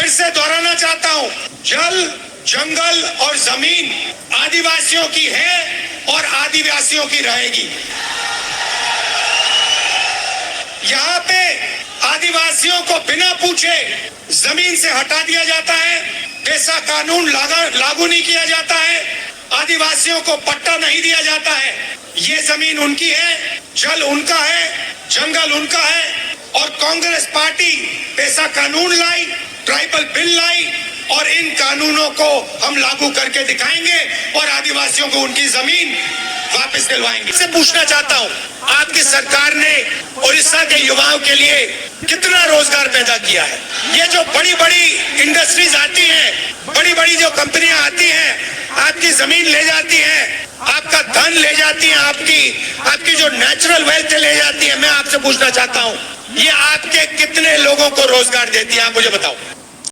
फिर से दोहराना चाहता हूं, जल, जंगल और जमीन आदिवासियों की है और आदिवासियों की रहेगी। यहाँ पे आदिवासियों को बिना पूछे जमीन से हटा दिया जाता है, ऐसा कानून लागू नहीं किया जाता है, आदिवासियों को पट्टा नहीं दिया जाता है। ये जमीन उनकी है, जल उनका है, जंगल उनका है। और कांग्रेस पार्टी ऐसा कानून लाई, ट्राइबल बिल लाई, और इन कानूनों को हम लागू करके दिखाएंगे और आदिवासियों को उनकी जमीन वापस दिलवाएंगे। से पूछना चाहता हूँ, आपकी सरकार ने उड़ीसा के युवाओं के लिए कितना रोजगार पैदा किया है? ये जो बड़ी बड़ी इंडस्ट्रीज आती हैं, बड़ी बड़ी जो कंपनियां आती हैं, आपकी जमीन ले जाती हैं, आपका धन ले जाती हैं, आपकी जो नेचुरल वेल्थ ले जाती है। मैं आपसे पूछना चाहता हूँ, ये आपके कितने लोगों को रोजगार देती है? आप मुझे बताओ।